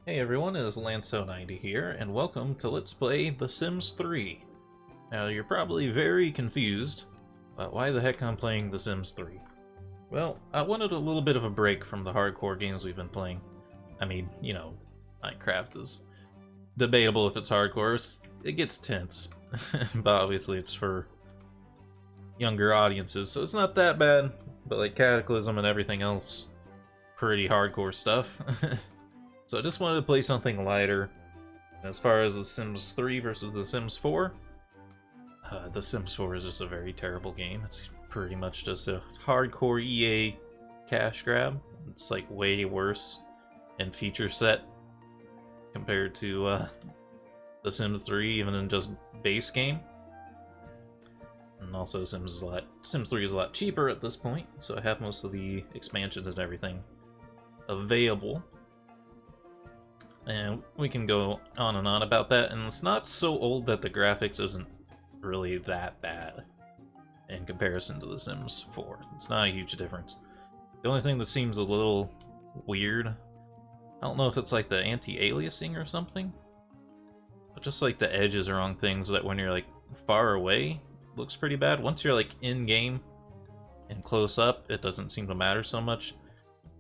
Hey everyone, it is Lanso90 here, and welcome to Let's Play The Sims 3. Now, you're probably very confused about why the heck I'm playing The Sims 3. Well, I wanted a little bit of a break from the hardcore games we've been playing. I mean, you know, Minecraft is debatable if it's hardcore. It gets tense, but obviously it's for younger audiences, so it's not that bad. But like Cataclysm and everything else, pretty hardcore stuff. So I just wanted to play something lighter. As far as The Sims 3 versus The Sims 4, The Sims 4 is just a very terrible game. It's pretty much just a hardcore EA cash grab. It's like way worse in feature set compared to The Sims 3, even in just base game. And also Sims 3 is a lot cheaper at this point, so I have most of the expansions and everything available. And we can go on and on about that, and it's not so old that the graphics isn't really that bad in comparison to The Sims 4. It's not a huge difference. The only thing that seems a little weird, I don't know if it's like the anti-aliasing or something, but just like the edges are on things that when you're like far away, it looks pretty bad. Once you're like in-game and close up, it doesn't seem to matter so much.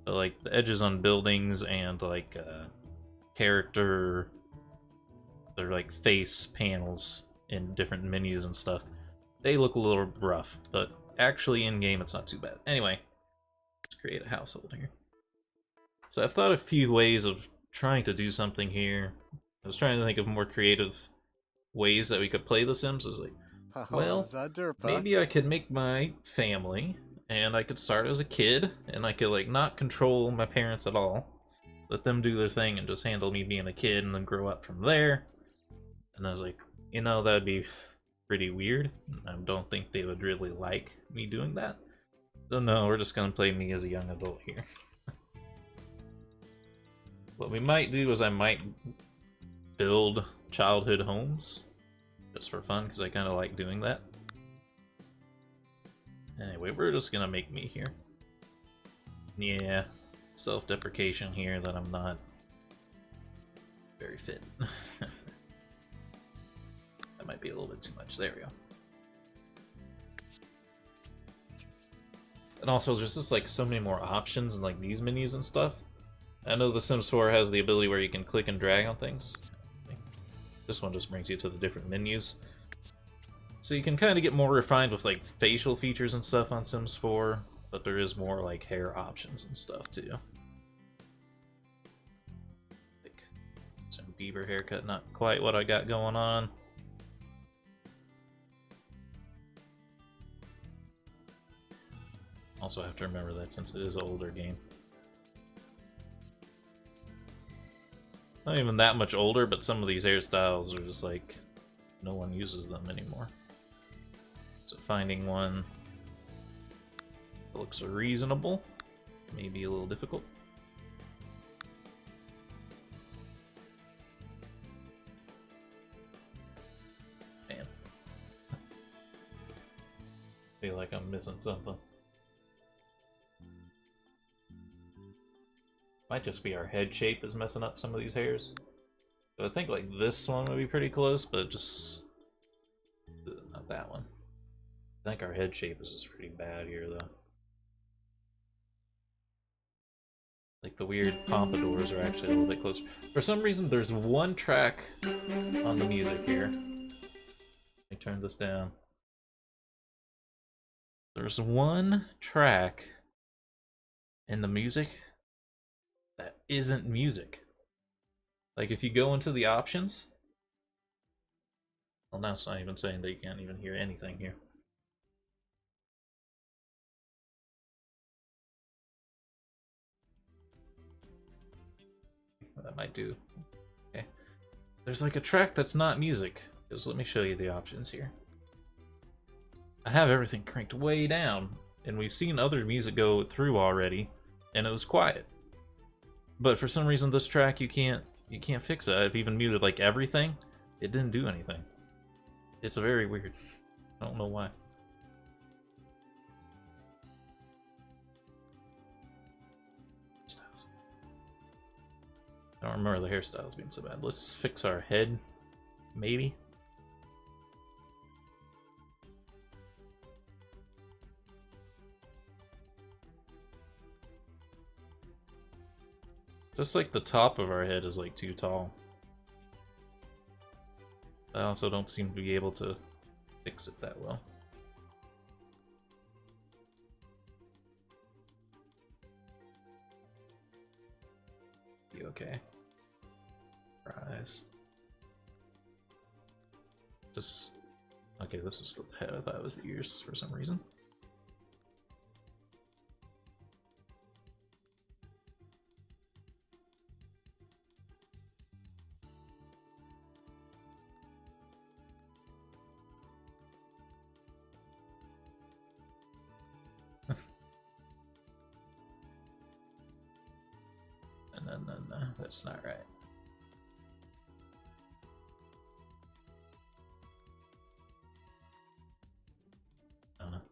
But like the edges on buildings and like character, they're like face panels in different menus and stuff, they look a little rough, but actually in game it's not too bad. Anyway, let's create a household here. So I've thought a few ways of trying to do something here. I was trying to think of more creative ways that we could play The Sims. Is like, well, maybe I could make my family and I could start as a kid and I could like not control my parents at all, let them do their thing and just handle me being a kid and then grow up from there. And I was like, you know, that'd be pretty weird. I don't think they would really like me doing that. So no, we're just gonna play me as a young adult here. What we might do is I might build childhood homes just for fun, because I kind of like doing that. Anyway, we're just gonna make me here. Yeah. Self-deprecation here that I'm not very fit. That might be a little bit too much. There we go. And also, there's just like so many more options in like these menus and stuff. I know The Sims 4 has the ability where you can click and drag on things. This one just brings you to the different menus. So you can kind of get more refined with like facial features and stuff on Sims 4. But there is more like hair options and stuff too. Like some beaver haircut, not quite what I got going on. Also have to remember that since it is an older game. Not even that much older, but some of these hairstyles are just like, no one uses them anymore. So finding one looks reasonable, maybe a little difficult. Man, feel like I'm missing something. Might just be our head shape is messing up some of these hairs. So I think like this one would be pretty close, but just not that one. I think our head shape is just pretty bad here though. Like the weird pompadours are actually a little bit closer. For some reason, there's one track on the music here. Let me turn this down. There's one track in the music that isn't music. Like if you go into the options, well, now it's not even saying that you can't even hear anything here. That might do. Okay. There's like a track that's not music. Just let me show you the options here. I have everything cranked way down, and we've seen other music go through already, and it was quiet. But for some reason this track you can't fix it. I've even muted like everything. It didn't do anything. It's very weird. I don't know why. I don't remember the hairstyles being so bad. Let's fix our head, maybe. Just like the top of our head is like too tall. I also don't seem to be able to fix it that well. Be okay. Eyes. Just okay. This is the head. I thought it was the ears for some reason. No, that's not right.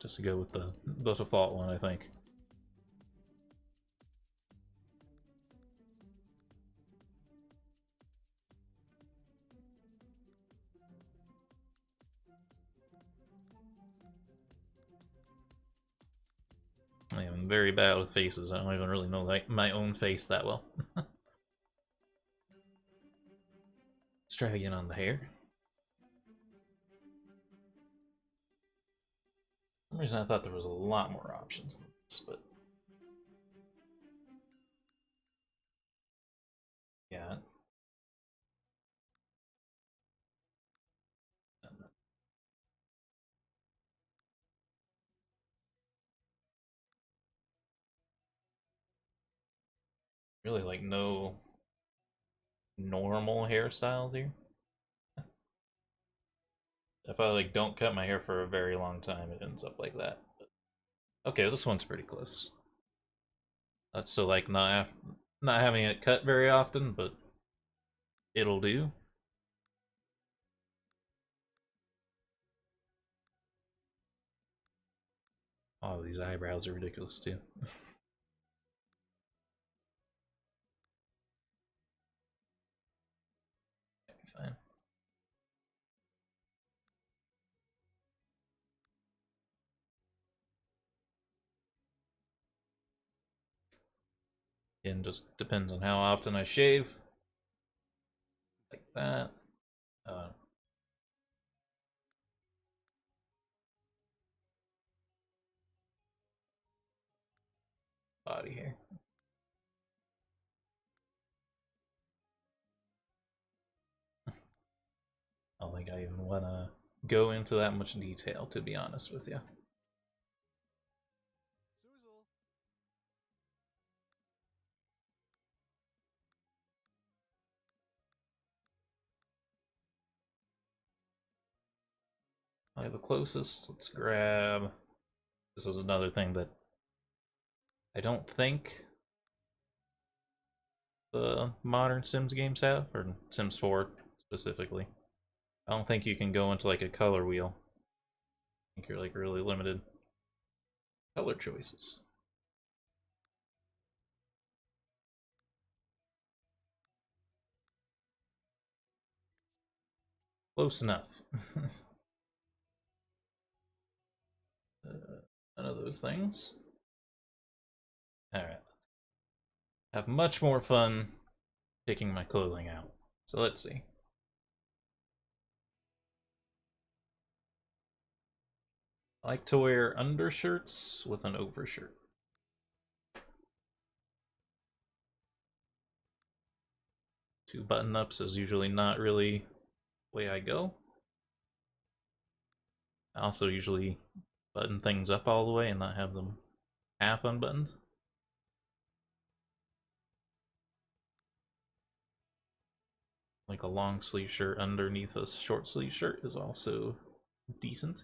Just to go with the default one, I think. I am very bad with faces. I don't even really know like my own face that well. Let's try again on the hair. For some reason I thought there was a lot more options than this, but yeah. Really like no normal hairstyles here. If I like don't cut my hair for a very long time, it ends up like that. Okay, this one's pretty close. That's so like not having it cut very often, but it'll do. Oh, these eyebrows are ridiculous too. Fine. Again, just depends on how often I shave. Like that. Uh, Body hair. I don't think I even want to go into that much detail, to be honest with you. I have the closest. Let's grab. This is another thing that I don't think the modern Sims games have, or Sims 4 specifically. I don't think you can go into like a color wheel. I think you're like really limited. Color choices. Close enough. None of those things. Alright. Have much more fun picking my clothing out. So let's see. I like to wear undershirts with an overshirt. Two button-ups is usually not really the way I go. I also usually button things up all the way and not have them half unbuttoned. Like a long sleeve shirt underneath a short sleeve shirt is also decent.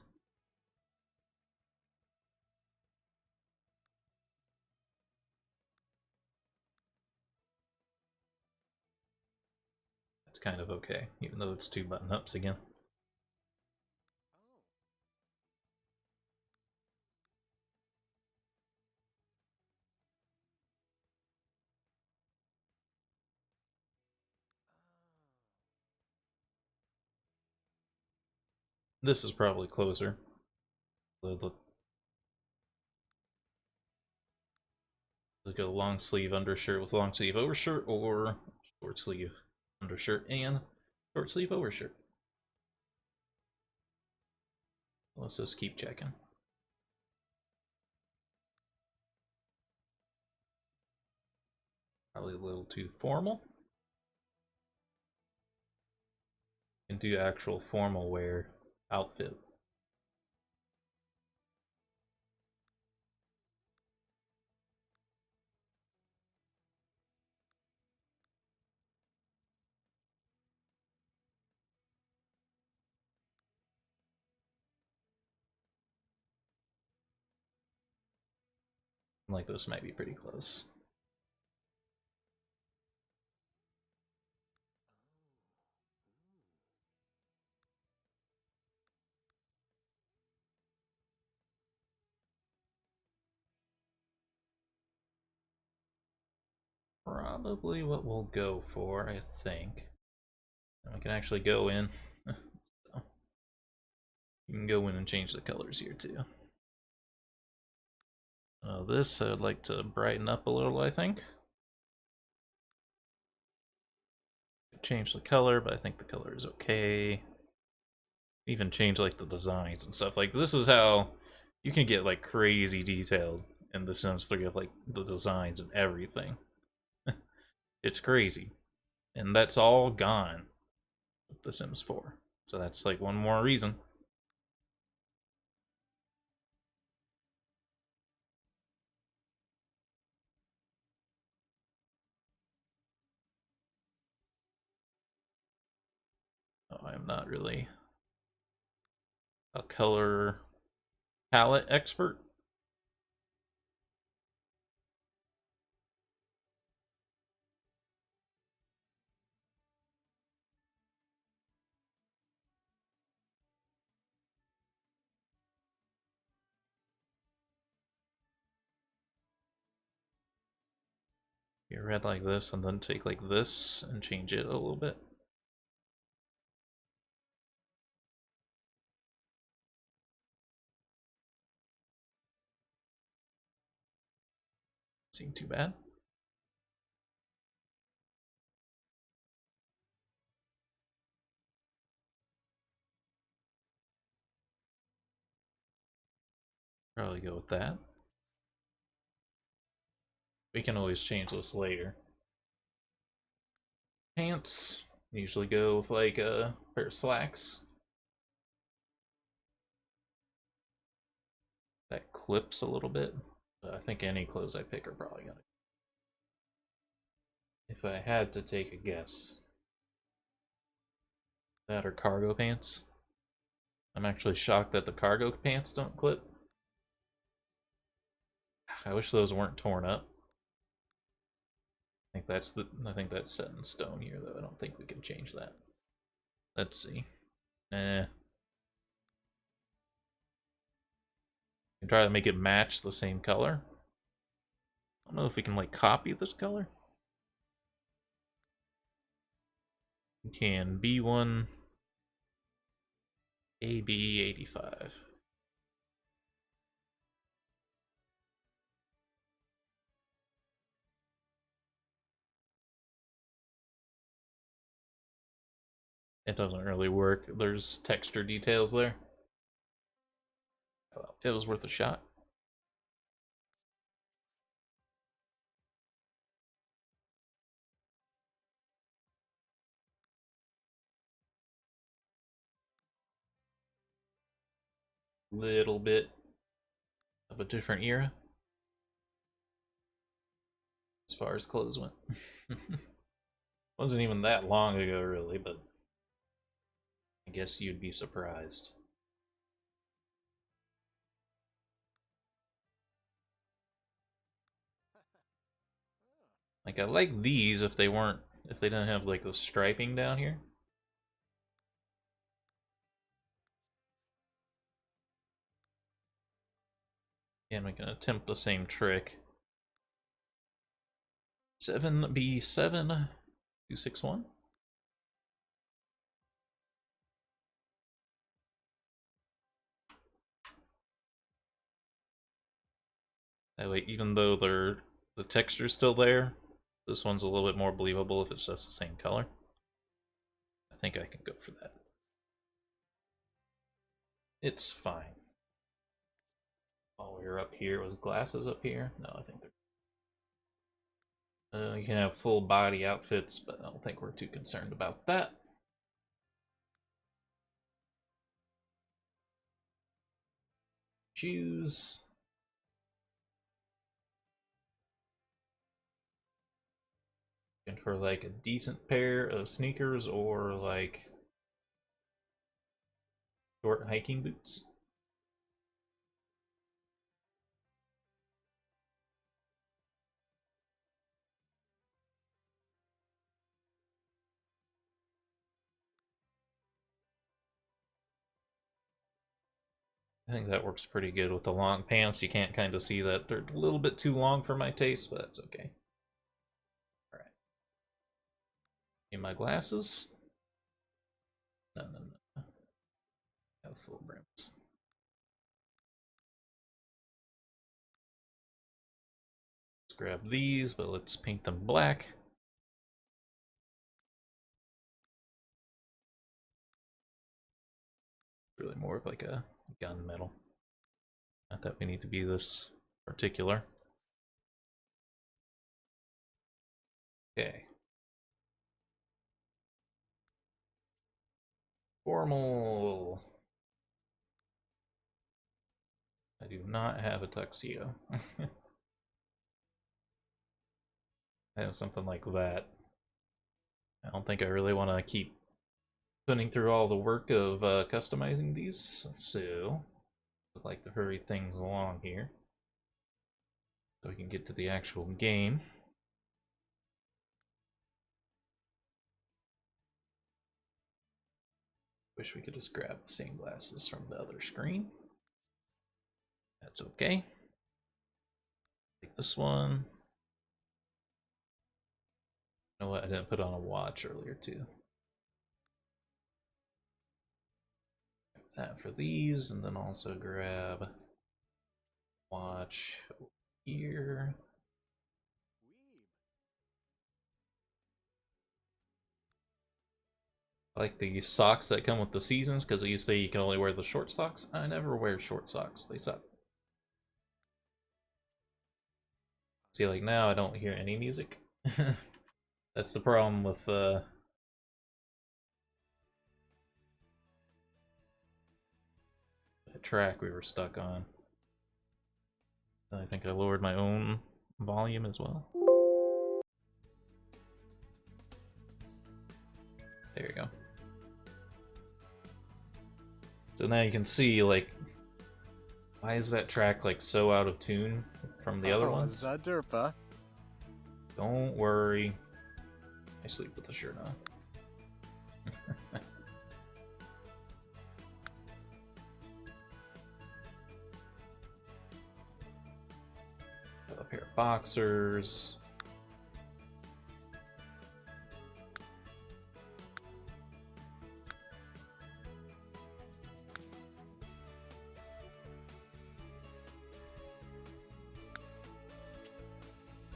It's kind of okay, even though it's two button ups again. This is probably closer. The like a long sleeve undershirt with long sleeve overshirt, or short sleeve undershirt and short sleeve overshirt. Let's just keep checking. Probably a little too formal. Can do actual formal wear outfit. Like this might be pretty close. Probably what we'll go for, I think. And we can actually go in. So you can go in and change the colors here too. This I'd like to brighten up a little, I think. Change the color, but I think the color is okay. Even change like the designs and stuff. Like this is how you can get like crazy detailed in The Sims 3 of like the designs and everything. It's crazy. And that's all gone with The Sims 4. So that's like one more reason. Oh, I'm not really a color palette expert. You red like this and then take like this and change it a little bit. Seem too bad. Probably go with that. We can always change this later. Pants. Usually go with like a pair of slacks. That clips a little bit. But I think any clothes I pick are probably gonna. If I had to take a guess. That or cargo pants. I'm actually shocked that the cargo pants don't clip. I wish those weren't torn up. I think that's set in stone here though. I don't think we can change that. Let's see. Eh. Can try to make it match the same color. I don't know if we can like copy this color. We can B1 AB85. It doesn't really work. There's texture details there. Well, it was worth a shot. Little bit of a different era as far as clothes went. Wasn't even that long ago, really, but I guess you'd be surprised. Like, I like these if if they didn't have like the striping down here. And we can attempt the same trick. 7B7261. That way, even though the texture's still there, this one's a little bit more believable if it's just the same color. I think I can go for that. It's fine. While we were up here, was glasses up here? No, I think they're... you can have full body outfits, but I don't think we're too concerned about that. Shoes. And for like a decent pair of sneakers or like short hiking boots. I think that works pretty good with the long pants. You can't kind of see that they're a little bit too long for my taste, but that's okay. All right. In my glasses. No. Have full brims. Let's grab these, but let's paint them black. Really more of like a gunmetal. Not that we need to be this particular. Okay. Formal. I do not have a tuxedo. I have something like that. I don't think I really want to keep putting through all the work of customizing these, so I'd like to hurry things along here so we can get to the actual game. Wish we could just grab the same glasses from the other screen. That's okay. Take this one. You know what? I didn't put on a watch earlier too. That for these, and then also grab watch here. I like the socks that come with the seasons, because you say you can only wear the short socks. I never wear short socks. They suck. See, like now I don't hear any music. That's the problem with the track we were stuck on. I think I lowered my own volume as well. There you go. So now you can see, like, why is that track like so out of tune from the other ones? Don't worry. I sleep with the shirt on. Got a pair of boxers.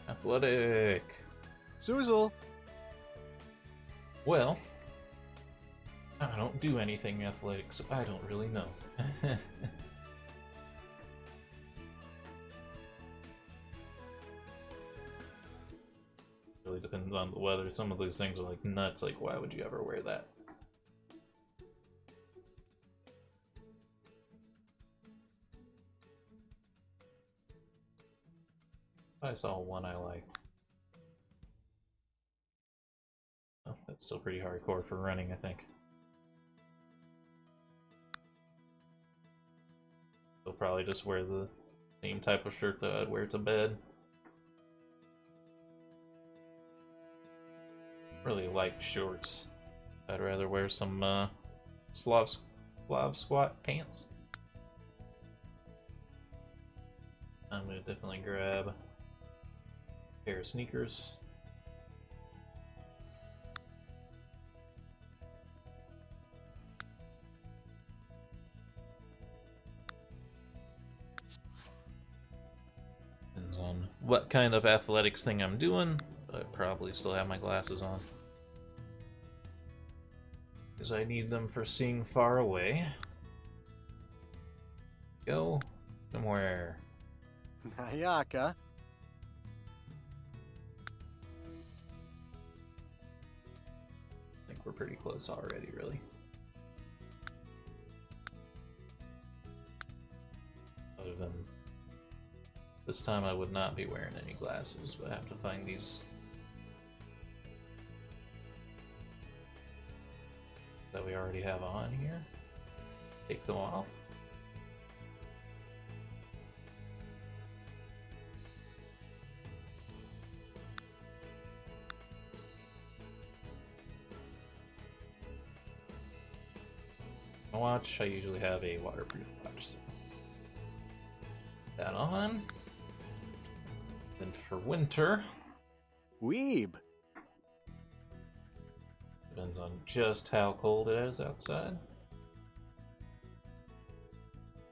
Athletic. Suzel. Well, I don't do anything athletic, so I don't really know. Really depends on the weather. Some of these things are like nuts. Like, why would you ever wear that? I saw one I liked. Oh, that's still pretty hardcore for running, I think. They'll probably just wear the same type of shirt that I'd wear to bed. Really like shorts. I'd rather wear some Slav squat pants. I'm gonna definitely grab a pair of sneakers. on what kind of athletics thing I'm doing, but I probably still have my glasses on. Because I need them for seeing far away. Go somewhere. Nayaka. I think we're pretty close already, really. Other than this time I would not be wearing any glasses, but I have to find these that we already have on here. Take them off. My watch, I usually have a waterproof watch. So that on. Then for winter, Weeb. depends on just how cold it is outside.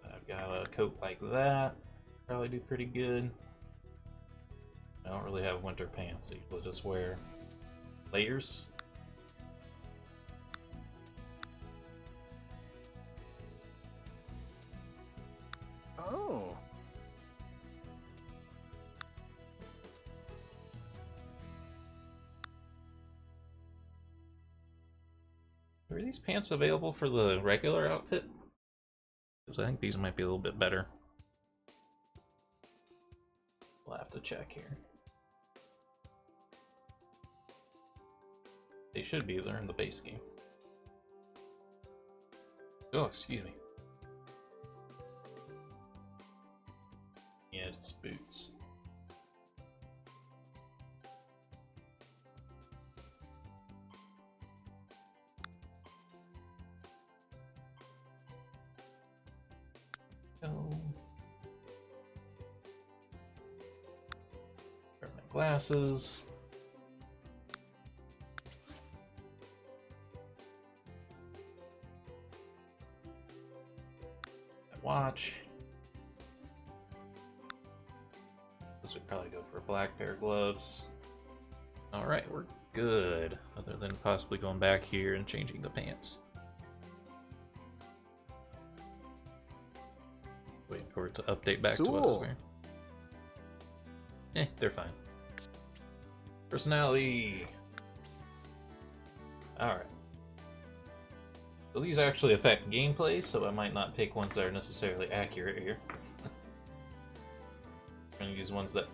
I've got a coat like that, probably do pretty good. I don't really have winter pants, so usually just wear layers. Oh. Are these pants available for the regular outfit? Because I think these might be a little bit better. We'll have to check here. They should be, they're in the base game. Oh, excuse me. Yeah, it's boots. Go. Grab my glasses. My watch. This would probably go for a black pair of gloves. Alright, we're good. Other than possibly going back here and changing the pants. Waiting for it to update back to what I was wearing. They're fine. Personality! Alright. So these actually affect gameplay, so I might not pick ones that are necessarily accurate here. I'm going to use ones that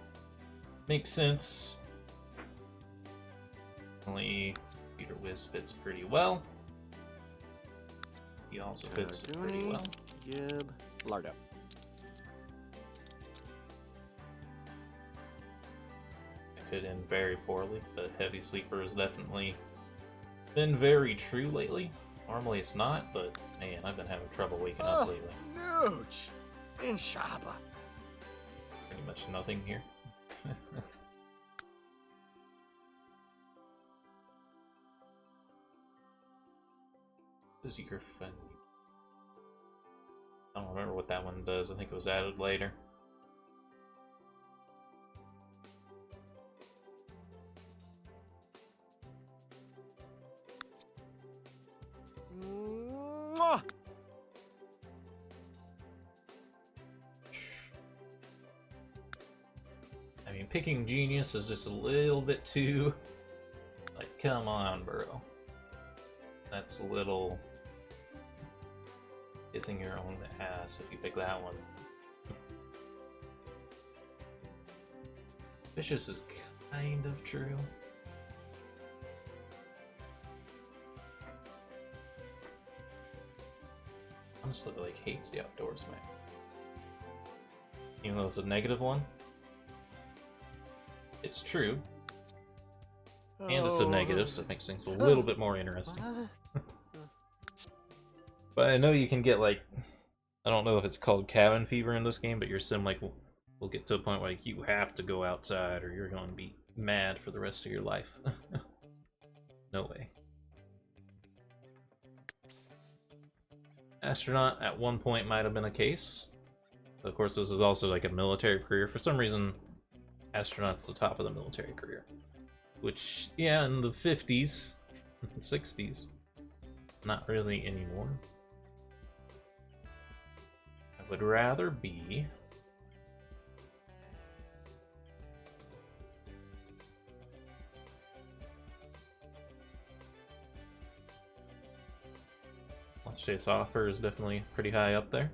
make sense. Only Peter Wiz fits pretty well. He also fits pretty well. Gib. Lardo. I fit in very poorly, but heavy sleeper has definitely been very true lately. Normally it's not, but man, I've been having trouble waking up lately. Nooch. Inshaba. Pretty much nothing here. Busy Griffin. I don't remember what that one does. I think it was added later. Mwah. I mean, picking Genius is just a little bit too... Like, come on, bro. That's a little... kissing your own ass if you pick that one. Vicious is kind of true. Honestly, like, hates the outdoors, man. Even though it's a negative one. It's true. And it's a negative, so it makes things a little bit more interesting. But I know you can get, like, I don't know if it's called cabin fever in this game, but your sim, like, will get to a point where, like, you have to go outside or you're going to be mad for the rest of your life. No way. Astronaut at one point might have been a case. So of course, this is also like a military career. For some reason, astronaut's the top of the military career. Which, yeah, in the 50s, 60s, not really anymore. I would rather be Let's Chase Offer is definitely pretty high up there.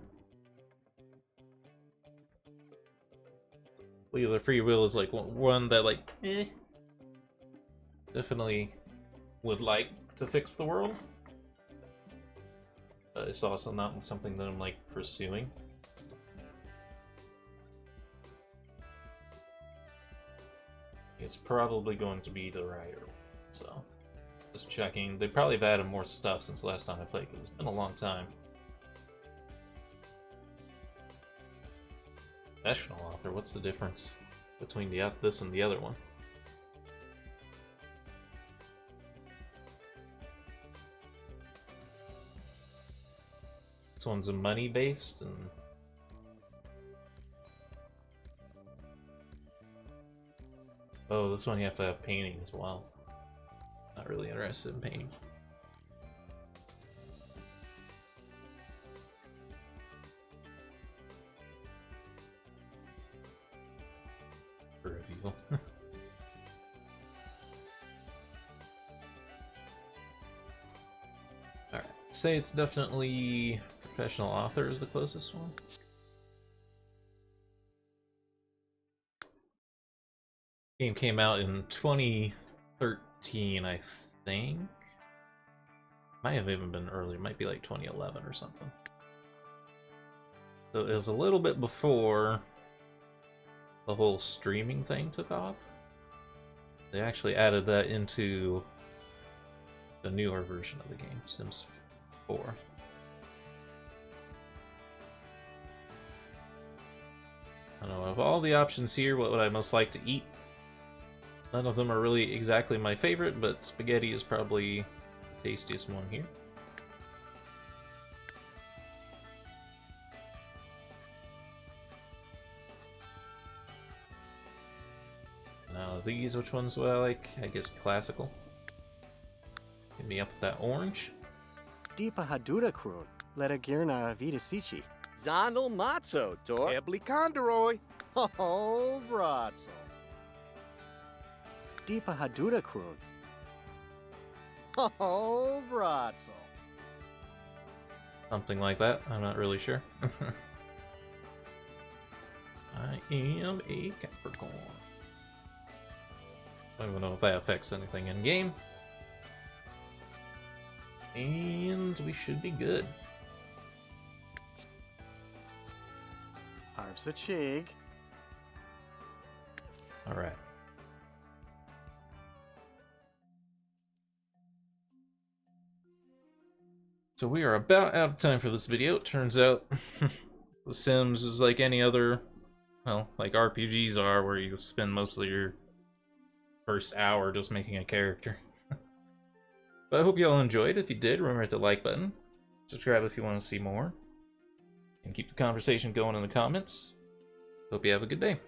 Wheel of Free Will is like one that like definitely would like to fix the world. But it's also not something that I'm like pursuing. It's probably going to be the writer. So just checking. They probably have added more stuff since the last time I played, because it's been a long time. Professional author, what's the difference between this and the other one? This one's money based, and oh, this one you have to have painting as well. Not really interested in painting. Reveal. Alright, say it's definitely professional author is the closest one. Game came out in 2013, I think. Might have even been earlier, might be like 2011 or something. So it was a little bit before the whole streaming thing took off. They actually added that into the newer version of the game, Sims 4. I don't know, of all the options here, what would I most like to eat? None of them are really exactly my favorite, but spaghetti is probably the tastiest one here. Now these, which ones do I like? I guess classical. Get me up with that orange. Deepa Hadura Kroon, Leta Girna Vida Sichi. Zondel Matzo, Tor. Ebli Kondoroy. Oh, Bratzo. Deepa Hadura Kroon. Oh, Bratzo. Something like that. I'm not really sure. I am a Capricorn. I don't even know if that affects anything in game. And we should be good. Arbsa Chig. Alright. So we are about out of time for this video. It turns out The Sims is like any other, well, like RPGs are, where you spend most of your first hour just making a character. But I hope you all enjoyed. If you did, remember to hit the like button. Subscribe if you want to see more. And keep the conversation going in the comments. Hope you have a good day.